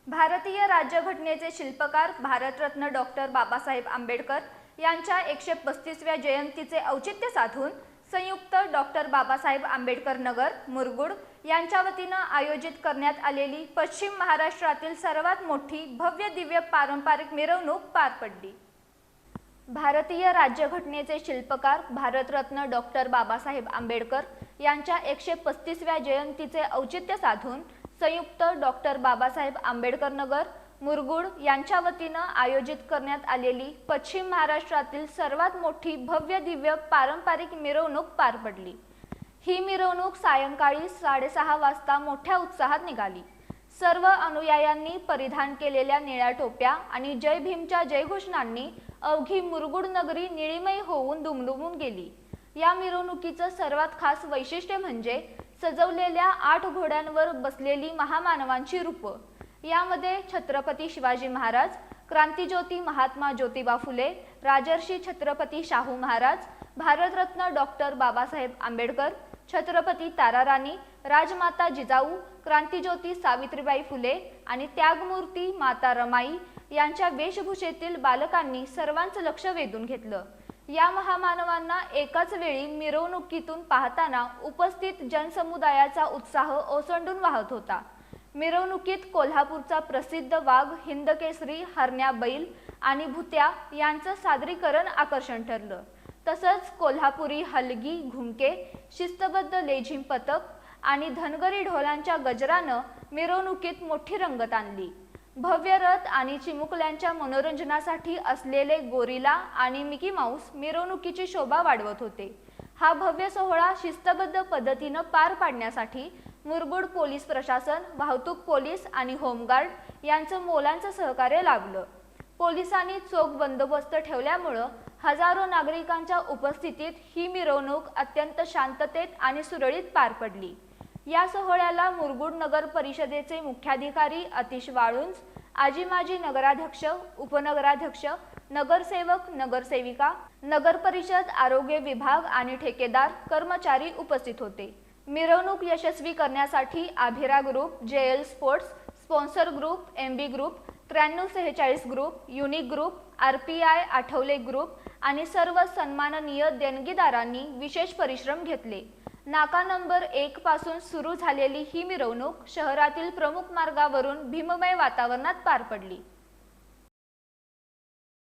भारतीय राज्यघटनेचे शिल्पकार भारतरत्न डॉक्टर बाबासाहेब आंबेडकर यांच्या 135व्या जयंतीचे औचित्य साधून संयुक्त डॉक्टर बाबासाहेब आंबेडकर नगर मुरगुड यांच्या वतीने आयोजित करण्यात आलेली पश्चिम महाराष्ट्रातील सर्वात मोठी भव्य दिव्य पारंपरिक मिरवणूक पार पडली। भारतीय राज्यघटनेचे शिल्पकार भारतरत्न डॉक्टर बाबासाहेब आंबेडकर यांच्या 135व्या जयंतीचे औचित्य साधून संयुक्त डॉक्टर बाबासाहेब आंबेडकर नगर मुरगुड यांच्या वतीने आयोजित करण्यात आलेली पश्चिम महाराष्ट्रातील सर्वात मोठी भव्य दिव्य पारंपरिक मिरवणूक पार पडली। ही मिरवणूक सायंकाळी 6:30 वाजता मोठ्या उत्साहात निघाली। सर्व अनुयायांनी परिधान केलेल्या निळ्या टोप्या आणि जय भीमच्या जयघोषणांनी अवघी मुरगुड नगरी निळीमय होऊन दुमदुमून गेली। या मिरवणुकीचं सर्वात खास वैशिष्ट्य म्हणजे सजवलेल्या 8 घोड्यांवर बसलेली महामानवांची रूपं। यामध्ये छत्रपती शिवाजी महाराज, क्रांतिज्योती महात्मा ज्योतिबा फुले, राजर्षी छत्रपती शाहू महाराज, भारतरत्न डॉक्टर बाबासाहेब आंबेडकर, छत्रपती ताराराणी, राजमाता जिजाऊ, क्रांतिज्योती सावित्रीबाई फुले आणि त्यागमूर्ती माता रमाई यांच्या वेशभूषेतील बालकांनी सर्वांचं लक्ष वेधून घेतलं। या महामानवांना एकाच वेळी मिरवणुकीतून पाहताना उपस्थित जनसमुदायाचा उत्साह ओसंडून वाहत होता। मिरवणुकीत कोल्हापूरचा प्रसिद्ध वाघ हिंदकेसरी हरण्या बैल आणि भुत्या यांचं सादरीकरण आकर्षण ठरलं। तसंच कोल्हापुरी हलगी घुमके, शिस्तबद्ध लेझिम पथक आणि धनगरी ढोलांच्या गजरानं मिरवणुकीत मोठी रंगत आणली। भव्य रथ आणि चिमुकल्यांच्या मनोरंजनासाठी असलेले गोरिला आणि मिकी माऊस मिरवणुकीची शोभा वाढवत होते। हा भव्य सोहळा शिस्तबद्ध पद्धतीने पार पाडण्यासाठी मुरगुड पोलीस प्रशासन, वाहतूक पोलीस आणि होमगार्ड यांचं मोलाचं सहकार्य लाभलं। पोलिसांनी चोख बंदोबस्त ठेवल्यामुळे हजारो नागरिकांच्या उपस्थितीत ही मिरवणूक अत्यंत शांततेत आणि सुरळीत पार पडली। या सोहळ्याला मुरगुड नगर परिषदेचे मुख्याधिकारी अतिश वाळुंज, आजी माजी नगराध्यक्ष, उपनगराध्यक्ष, नगरसेवक, नगरसेविका, नगर परिषद, आरोग्य विभाग आणि ठेकेदार कर्मचारी उपस्थित होते। मिरवणूक यशस्वी करण्यासाठी Abhira group, JL sports, sponsor group, MB group, 9346 group, unique group, RPI Athawale group आणि सर्व सन्माननीय देणगीदारांनी विशेष परिश्रम घेतले। नाका नंबर 1 पासून सुरू झालेली ही मिरवणूक शहरातील प्रमुख मार्गावरून भीममय वातावरणात पार पडली।